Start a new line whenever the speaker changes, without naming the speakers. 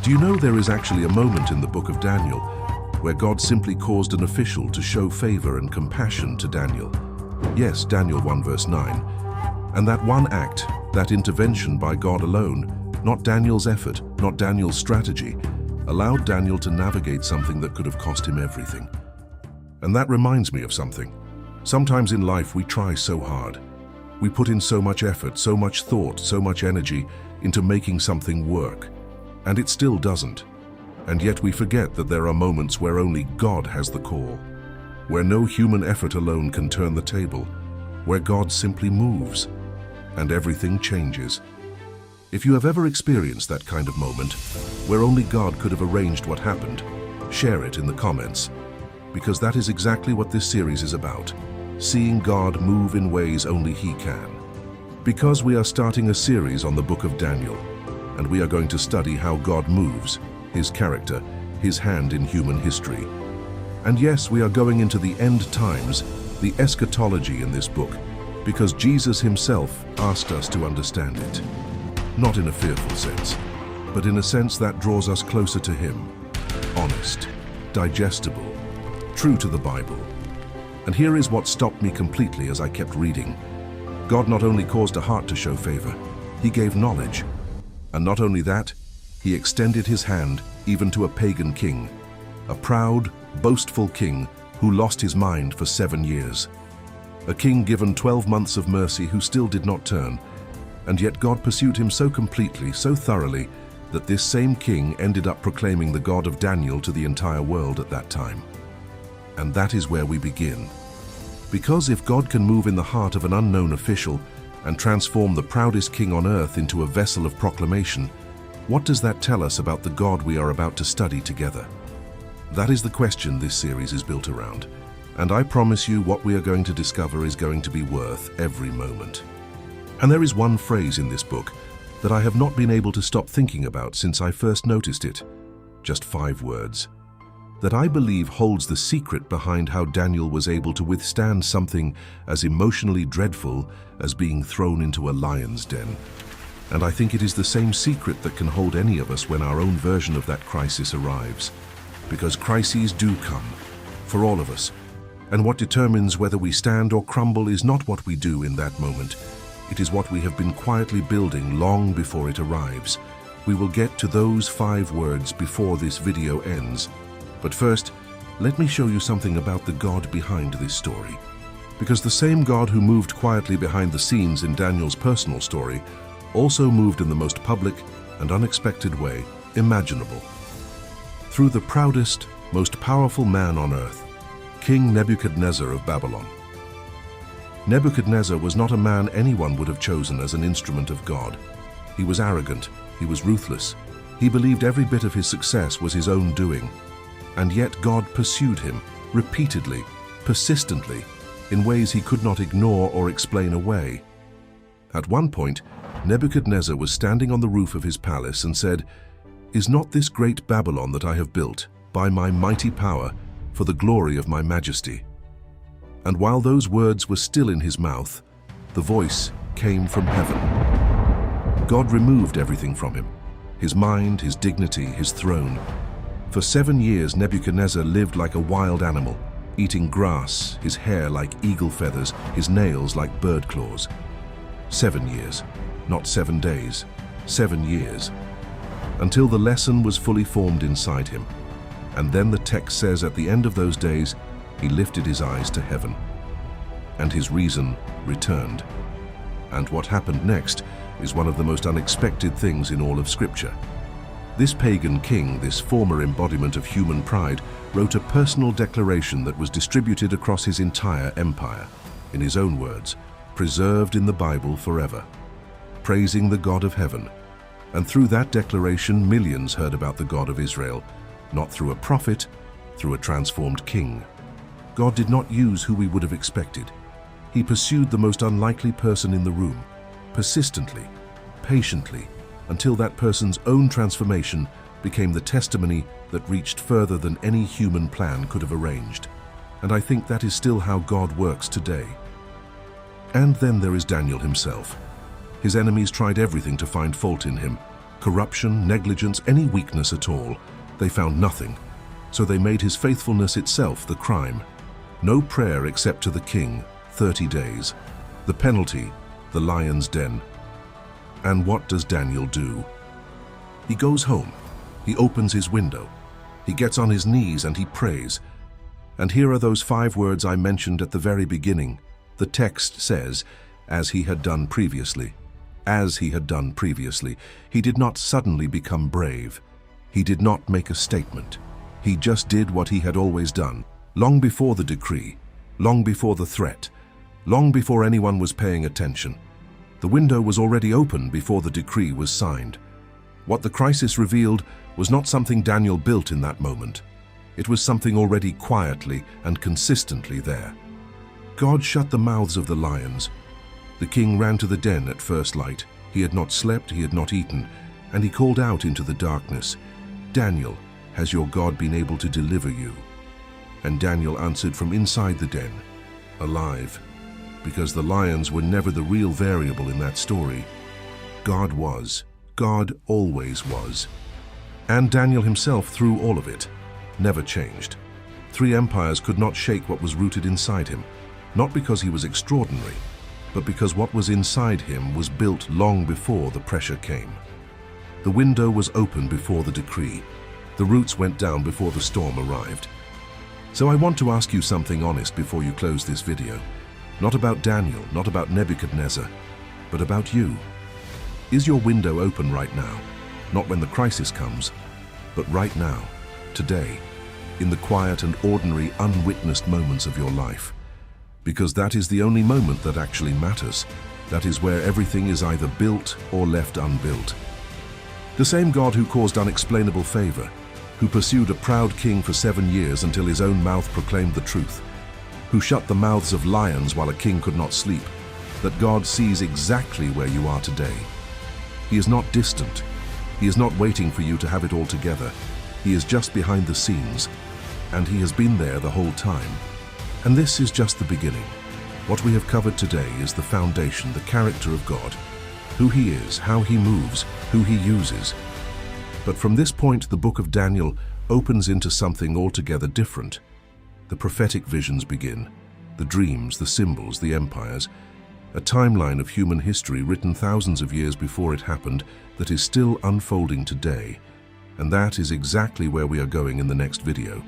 Do you know there is actually a moment in the book of Daniel where God simply caused an official to show favor and compassion to Daniel? Yes, Daniel 1 verse 9. And that one act, that intervention by God alone, not Daniel's effort, not Daniel's strategy, allowed Daniel to navigate something that could have cost him everything. And that reminds me of something. Sometimes in life we try so hard. We put in so much effort, so much thought, so much energy into making something work. And it still doesn't. And yet we forget that there are moments where only God has the call, where no human effort alone can turn the table, where God simply moves, and everything changes. If you have ever experienced that kind of moment, where only God could have arranged what happened, share it in the comments, because that is exactly what this series is about, seeing God move in ways only He can. Because we are starting a series on the book of Daniel, and we are going to study how God moves, His character, His hand in human history. And yes, we are going into the end times, the eschatology in this book, because Jesus Himself asked us to understand it. Not in a fearful sense, but in a sense that draws us closer to Him. Honest, digestible, true to the Bible. And here is what stopped me completely as I kept reading. God not only caused a heart to show favor, He gave knowledge. And not only that, He extended His hand even to a pagan king, a proud, boastful king who lost his mind for 7 years. A king given 12 months of mercy who still did not turn, and yet God pursued him so completely, so thoroughly, that this same king ended up proclaiming the God of Daniel to the entire world at that time. And that is where we begin. Because if God can move in the heart of an unknown official and transform the proudest king on earth into a vessel of proclamation, what does that tell us about the God we are about to study together? That is the question this series is built around, and I promise you what we are going to discover is going to be worth every moment. And there is one phrase in this book that I have not been able to stop thinking about since I first noticed it. Just 5 words. That I believe holds the secret behind how Daniel was able to withstand something as emotionally dreadful as being thrown into a lion's den. And I think it is the same secret that can hold any of us when our own version of that crisis arrives. Because crises do come, for all of us. And what determines whether we stand or crumble is not what we do in that moment. It is what we have been quietly building long before it arrives. We will get to those 5 words before this video ends. But first, let me show you something about the God behind this story. Because the same God who moved quietly behind the scenes in Daniel's personal story also moved in the most public and unexpected way imaginable. Through the proudest, most powerful man on earth, King Nebuchadnezzar of Babylon. Nebuchadnezzar was not a man anyone would have chosen as an instrument of God. He was arrogant, he was ruthless, he believed every bit of his success was his own doing. And yet God pursued him, repeatedly, persistently, in ways he could not ignore or explain away. At one point, Nebuchadnezzar was standing on the roof of his palace and said, "Is not this great Babylon that I have built, by my mighty power, for the glory of my majesty?" And while those words were still in his mouth, the voice came from heaven. God removed everything from him, his mind, his dignity, his throne. For 7 years, Nebuchadnezzar lived like a wild animal, eating grass, his hair like eagle feathers, his nails like bird claws. 7 years, not 7 days, 7 years. Until the lesson was fully formed inside him. And then the text says at the end of those days, he lifted his eyes to heaven, and his reason returned. And what happened next is one of the most unexpected things in all of Scripture. This pagan king, this former embodiment of human pride, wrote a personal declaration that was distributed across his entire empire, in his own words, preserved in the Bible forever, praising the God of heaven. And through that declaration, millions heard about the God of Israel, not through a prophet, through a transformed king. God did not use who we would have expected. He pursued the most unlikely person in the room, persistently, patiently, until that person's own transformation became the testimony that reached further than any human plan could have arranged. And I think that is still how God works today. And then there is Daniel himself. His enemies tried everything to find fault in him, corruption, negligence, any weakness at all. They found nothing. So they made his faithfulness itself the crime. No prayer except to the king, 30 days. The penalty, the lion's den. And what does Daniel do? He goes home. He opens his window. He gets on his knees and he prays. And here are those 5 words I mentioned at the very beginning. The text says, as he had done previously. As he had done previously. He did not suddenly become brave. He did not make a statement. He just did what he had always done, long before the decree, long before the threat, long before anyone was paying attention. The window was already open before the decree was signed. What the crisis revealed was not something Daniel built in that moment. It was something already quietly and consistently there. God shut the mouths of the lions. The king ran to the den at first light. He had not slept, he had not eaten, and he called out into the darkness, "Daniel, has your God been able to deliver you?" And Daniel answered from inside the den, "Alive," because the lions were never the real variable in that story. God was. God always was. And Daniel himself, through all of it, never changed. 3 empires could not shake what was rooted inside him, not because he was extraordinary, but because what was inside him was built long before the pressure came. The window was open before the decree. The roots went down before the storm arrived. So I want to ask you something honest before you close this video. Not about Daniel, not about Nebuchadnezzar, but about you. Is your window open right now? Not when the crisis comes, but right now, today, in the quiet and ordinary, unwitnessed moments of your life. Because that is the only moment that actually matters. That is where everything is either built or left unbuilt. The same God who caused unexplainable favor, who pursued a proud king for 7 years until his own mouth proclaimed the truth, who shut the mouths of lions while a king could not sleep, that God sees exactly where you are today. He is not distant. He is not waiting for you to have it all together. He is just behind the scenes, and he has been there the whole time. And this is just the beginning. What we have covered today is the foundation, the character of God, who he is, how he moves, who he uses. But from this point, the book of Daniel opens into something altogether different. The prophetic visions begin, the dreams, the symbols, the empires, a timeline of human history written thousands of years before it happened that is still unfolding today. And that is exactly where we are going in the next video.